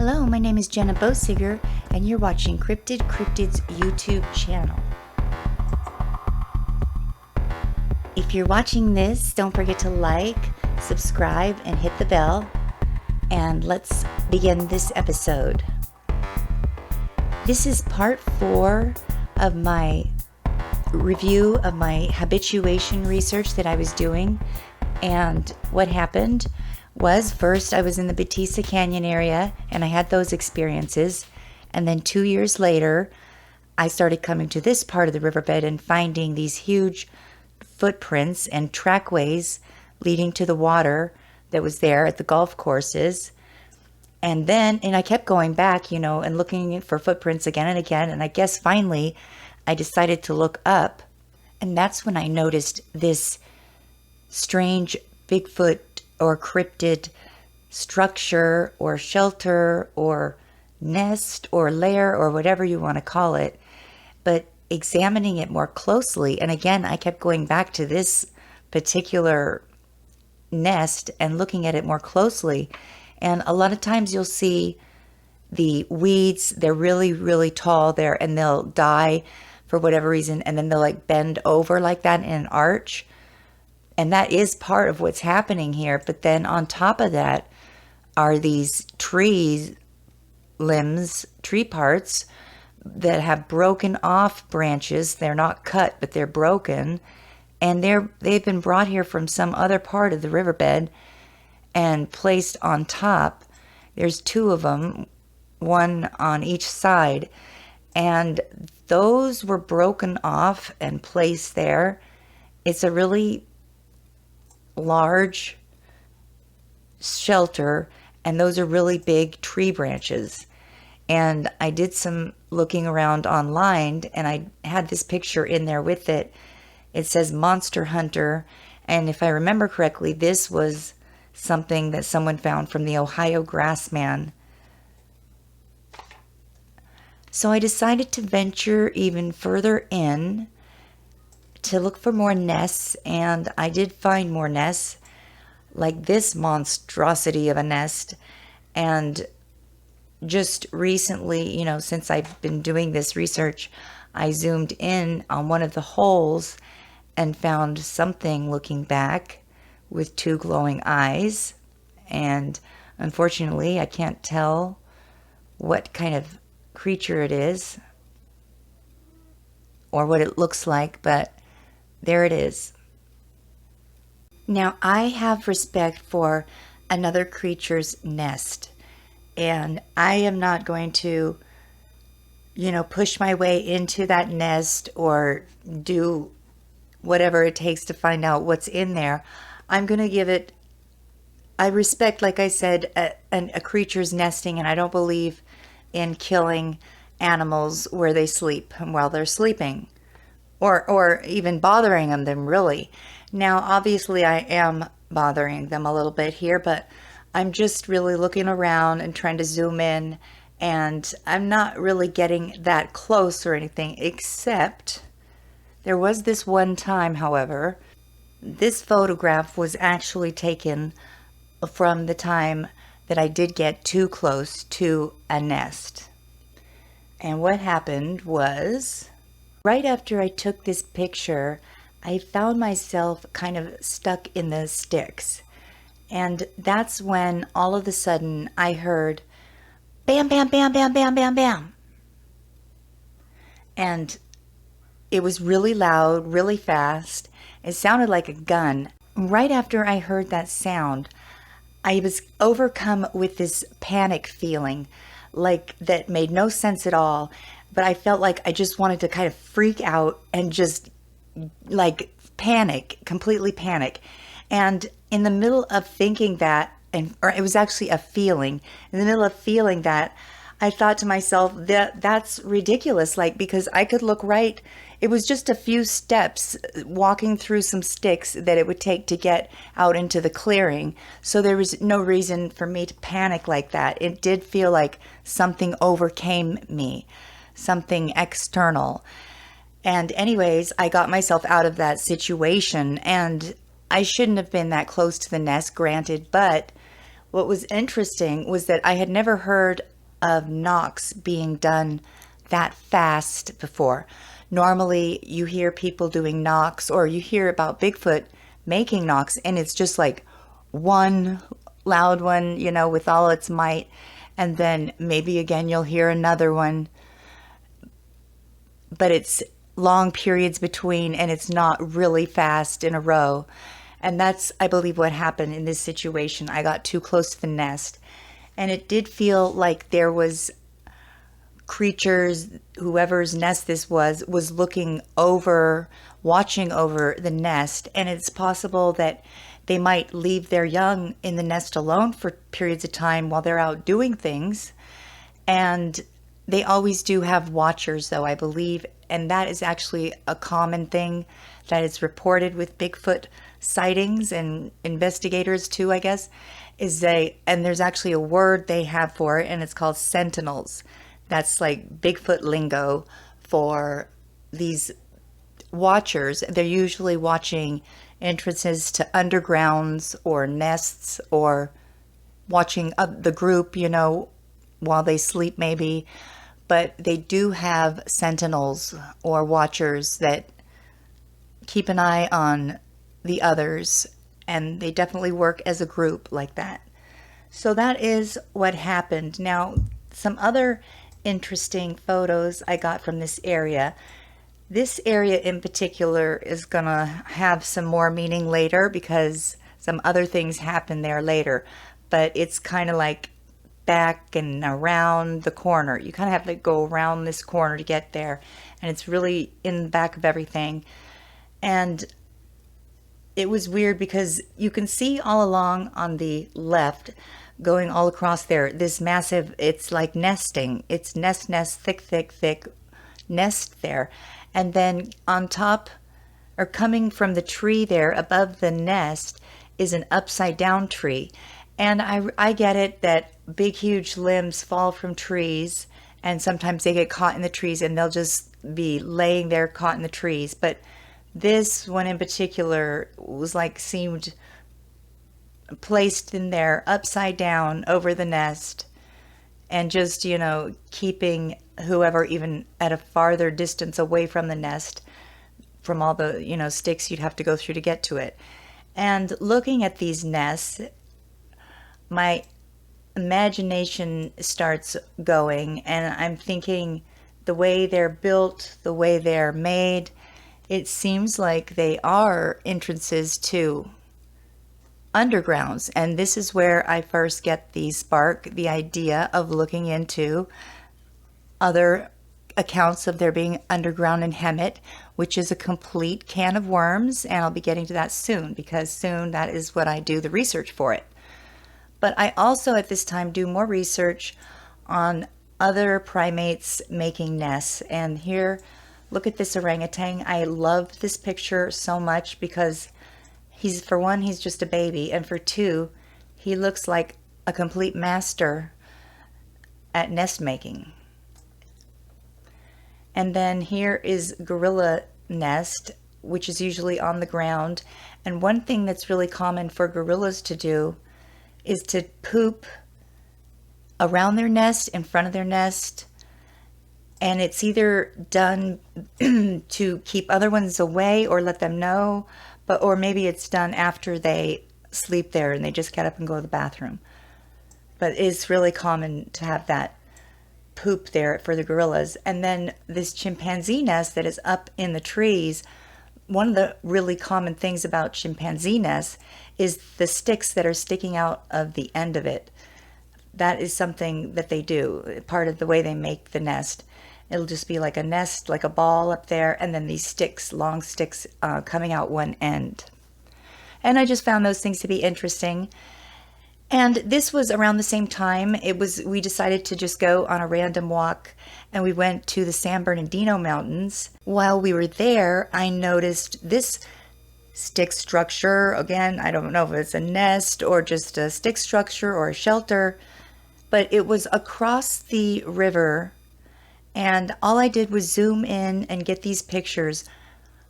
Hello, my name is Jenna Bosiger, and you're watching Cryptid's YouTube channel. If you're watching this, don't forget to like, subscribe, and hit the bell. And let's begin this episode. This is part 4 of my review of my habituation research that I was doing. And what happened was, first I was in the Batista Canyon area and I had those experiences. And then 2 years later, I started coming to this part of the riverbed and finding these huge footprints and trackways leading to the water that was there at the golf courses. And I kept going back, and looking for footprints again and again. And I guess finally I decided to look up. And that's when I noticed this strange Bigfoot or cryptid structure or shelter or nest or lair or whatever you want to call it. But examining it more closely, and again, I kept going back to this particular nest and looking at it more closely. And a lot of times you'll see the weeds, they're really, really tall there, and they'll die for whatever reason, and then they'll bend over like that in an arch. And that is part of what's happening here. But then on top of that are these tree parts that have broken off branches. They're not cut, but they're broken. And they've been brought here from some other part of the riverbed and placed on top. There's 2 of them, one on each side. And those were broken off and placed there. It's a really large shelter, and those are really big tree branches. And I did some looking around online, and I had this picture in there with it. It says Monster Hunter, and if I remember correctly, this was something that someone found from the Ohio Grassman. So I decided to venture even further in to look for more nests, and I did find more nests, like this monstrosity of a nest. And just recently, since I've been doing this research, I zoomed in on one of the holes and found something looking back with 2 glowing eyes. And unfortunately, I can't tell what kind of creature it is or what it looks like, but there it is. Now, I have respect for another creature's nest, and I am not going to, push my way into that nest or do whatever it takes to find out what's in there. I'm going to give it, I respect, like I said, a creature's nesting, and I don't believe in killing animals where they sleep and while they're sleeping. Or even bothering them really. Now, obviously, I am bothering them a little bit here, but I'm just really looking around and trying to zoom in, and I'm not really getting that close or anything, except there was this one time, however, this photograph was actually taken from the time that I did get too close to a nest. And what happened was, right after I took this picture, I found myself kind of stuck in the sticks. And that's when all of a sudden I heard bam, bam, bam, bam, bam, bam, bam. And it was really loud, really fast. It sounded like a gun. Right after I heard that sound, I was overcome with this panic feeling, like that made no sense at all. But I felt like I just wanted to kind of freak out and just panic, completely panic. And in the middle of thinking that, or it was actually a feeling, in the middle of feeling that, I thought to myself, that's ridiculous, because I could look right. It was just a few steps walking through some sticks that it would take to get out into the clearing. So there was no reason for me to panic like that. It did feel like something overcame me, something external. And anyways, I got myself out of that situation, and I shouldn't have been that close to the nest, granted, but what was interesting was that I had never heard of knocks being done that fast before. Normally, you hear people doing knocks, or you hear about Bigfoot making knocks, and it's just like one loud one, with all its might. And then maybe again you'll hear another one, but it's long periods between, and it's not really fast in a row. And that's, I believe, what happened in this situation. I got too close to the nest, and it did feel like there was creatures, whoever's nest this was looking over, watching over the nest. And it's possible that they might leave their young in the nest alone for periods of time while they're out doing things. And they always do have watchers, though, I believe. And that is actually a common thing that is reported with Bigfoot sightings, and investigators too, I guess, and there's actually a word they have for it, and it's called sentinels. That's like Bigfoot lingo for these watchers. They're usually watching entrances to undergrounds or nests, or watching the group, while they sleep maybe. But they do have sentinels or watchers that keep an eye on the others, and they definitely work as a group like that. So that is what happened. Now, some other interesting photos I got from this area. This area in particular is gonna have some more meaning later, because some other things happen there later, but it's kind of like back and around the corner. You kind of have to go around this corner to get there, and it's really in the back of everything. And it was weird because you can see all along on the left, going all across there, this massive, it's like nesting. It's nest, thick nest there. And then on top, or coming from the tree there above the nest, is an upside down tree. And I get it that big, huge limbs fall from trees, and sometimes they get caught in the trees, and they'll just be laying there caught in the trees. But this one in particular was seemed placed in there upside down over the nest, and just, keeping whoever even at a farther distance away from the nest, from all the, sticks you'd have to go through to get to it. And looking at these nests, my imagination starts going, and I'm thinking the way they're built, the way they're made, it seems like they are entrances to undergrounds. And this is where I first get the idea of looking into other accounts of there being underground in Hemet, which is a complete can of worms. And I'll be getting to that soon, because soon that is what I do the research for it. But I also at this time do more research on other primates making nests. And here, look at this orangutan. I love this picture so much because for one, he's just a baby. And for two, he looks like a complete master at nest making. And then here is gorilla nest, which is usually on the ground. And one thing that's really common for gorillas to do is to poop around their nest, in front of their nest. And it's either done to keep other ones away or let them know, or maybe it's done after they sleep there and they just get up and go to the bathroom. But it's really common to have that poop there for the gorillas. And then this chimpanzee nest that is up in the trees, one of the really common things about chimpanzee nests is the sticks that are sticking out of the end of it. That is something that they do, part of the way they make the nest. It'll just be like a nest, like a ball up there, and then these sticks, long sticks, coming out one end. And I just found those things to be interesting. And this was around the same time. We decided to just go on a random walk, and we went to the San Bernardino Mountains. While we were there, I noticed this stick structure. Again, I don't know if it's a nest or just a stick structure or a shelter, but it was across the river. And all I did was zoom in and get these pictures.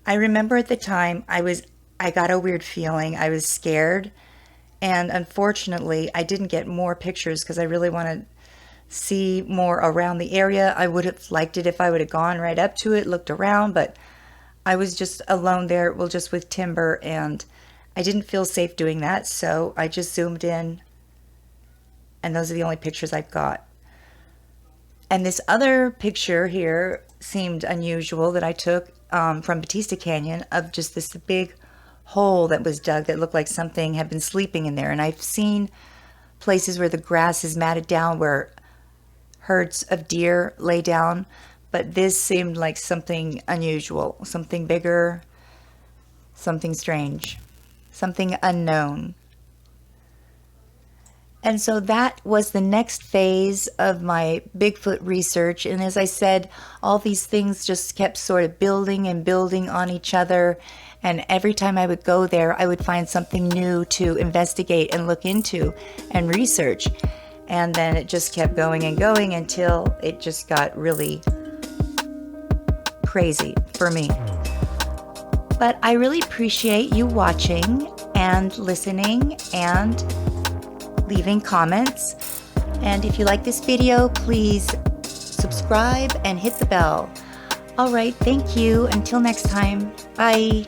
I remember at the time I got a weird feeling. I was scared. And unfortunately, I didn't get more pictures because I really wanted see more around the area. I would have liked it if I would have gone right up to it, looked around, but I was just alone there, well, just with timber, and I didn't feel safe doing that, so I just zoomed in, and those are the only pictures I've got. And this other picture here seemed unusual that I took from Batista Canyon, of just this big hole that was dug that looked like something had been sleeping in there. And I've seen places where the grass is matted down where herds of deer lay down, but this seemed like something unusual, something bigger, something strange, something unknown. And so that was the next phase of my Bigfoot research. And as I said, all these things just kept sort of building and building on each other. And every time I would go there, I would find something new to investigate and look into and research. And then it just kept going and going until it just got really crazy for me. But I really appreciate you watching and listening and leaving comments. And if you like this video, please subscribe and hit the bell. All right, thank you. Until next time, bye.